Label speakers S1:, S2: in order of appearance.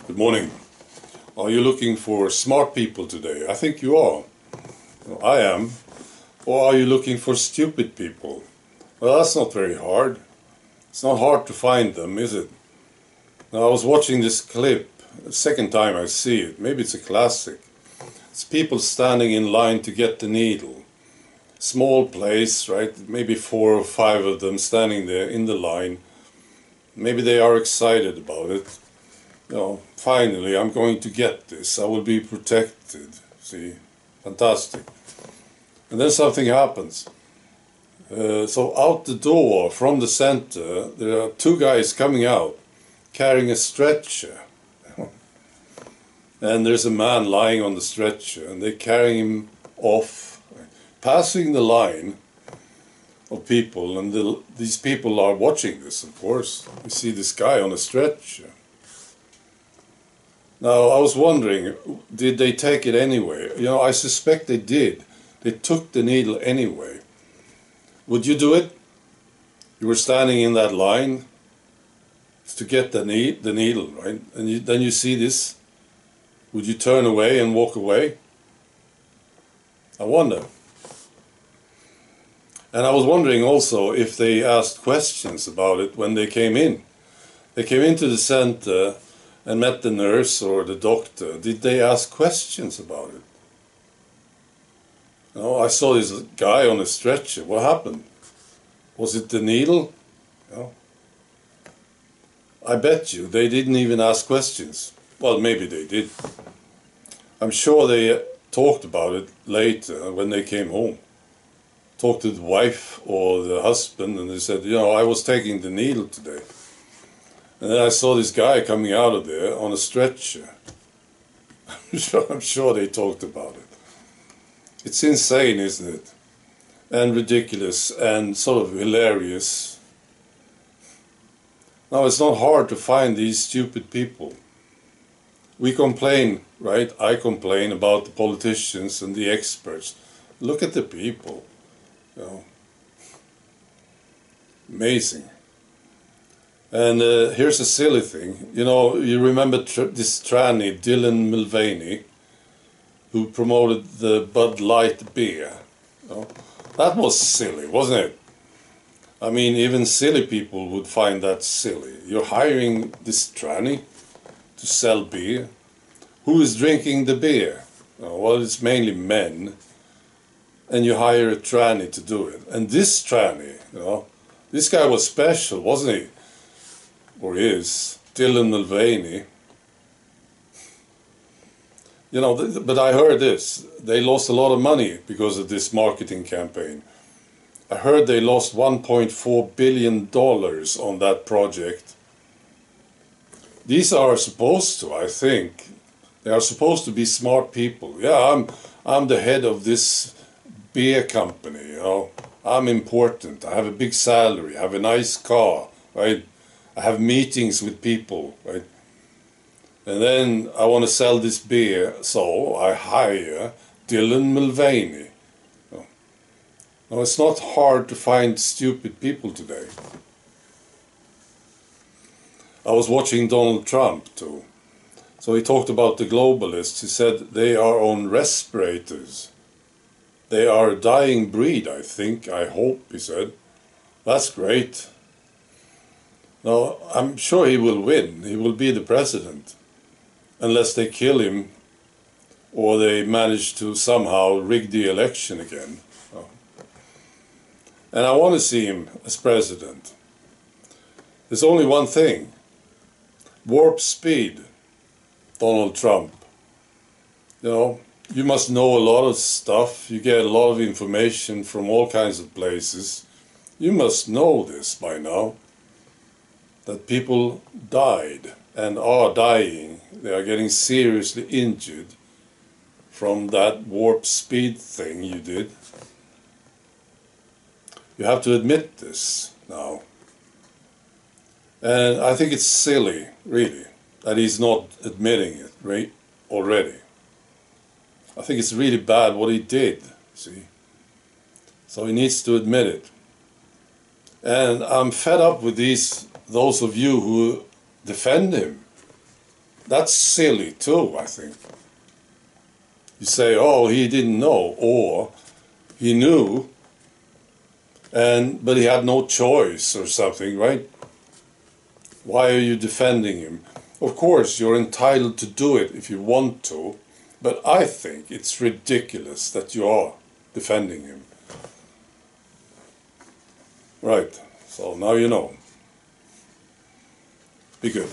S1: Good morning. Are you looking for smart people today? I think you are. I am. Or are you looking for stupid people? Well, that's not very hard. It's not hard to find them, is it? Now, I was watching this clip, the second time I see it. Maybe it's a classic. It's people standing in line to get the needle. Small place, right? Maybe 4 or 5 of them standing there in the line. Maybe they are excited about it. Finally, I'm going to get this. I will be protected. See? Fantastic. And then something happens. So out the door from the center, there are 2 guys coming out carrying a stretcher. And there's a man lying on the stretcher, and they're carrying him off, passing the line of people, and these people are watching this, of course. You see this guy on a stretcher. Now, I was wondering, did they take it anyway? I suspect they did. They took the needle anyway. Would you do it? You were standing in that line to get the needle, right? And then you see this. Would you turn away and walk away? I wonder. And I was wondering also if they asked questions about it when they came in. They came into the center and met the nurse or the doctor. Did they ask questions about it? I saw this guy on a stretcher. What happened? Was it the needle? I bet you they didn't even ask questions. Well, maybe they did. I'm sure they talked about it later when they came home. Talked to the wife or the husband, and they said, I was taking the needle today. And then I saw this guy coming out of there on a stretcher. I'm sure they talked about it. It's insane, isn't it? And ridiculous and sort of hilarious. Now, it's not hard to find these stupid people. We complain, right? I complain about the politicians and the experts. Look at the people. Amazing. And here's a silly thing. You remember this tranny, Dylan Mulvaney, who promoted the Bud Light beer. That was silly, wasn't it? I mean, even silly people would find that silly. You're hiring this tranny to sell beer. Who is drinking the beer? Well, it's mainly men. And you hire a tranny to do it. And this tranny, this guy was special, wasn't he? Or is. Dylan Mulvaney. But I heard this. They lost a lot of money because of this marketing campaign. I heard they lost $1.4 billion on that project. These are supposed to, I think, they are supposed to be smart people. Yeah, I'm the head of this beer company, I'm important. I have a big salary. I have a nice car, right? I have meetings with people, right? And then I want to sell this beer, so I hire Dylan Mulvaney. Now, it's not hard to find stupid people today. I was watching Donald Trump too. So he talked about the globalists. He said they are on respirators. They are a dying breed, I think, I hope, he said. That's great. Now, I'm sure he will win. He will be the president. Unless they kill him or they manage to somehow rig the election again. And I want to see him as president. There's only one thing. Warp speed, Donald Trump. You must know a lot of stuff. You get a lot of information from all kinds of places. You must know this by now. That people died and are dying. They are getting seriously injured from that warp speed thing you did. You have to admit this now. And I think it's silly, really, that he's not admitting it right already. I think it's really bad what he did, see. So he needs to admit it. And I'm fed up with those of you who defend him. That's silly too, I think. You say, oh, he didn't know, or he knew, but he had no choice or something, right? Why are you defending him? Of course, you're entitled to do it if you want to, but I think it's ridiculous that you are defending him. Right, so now you know. Be good.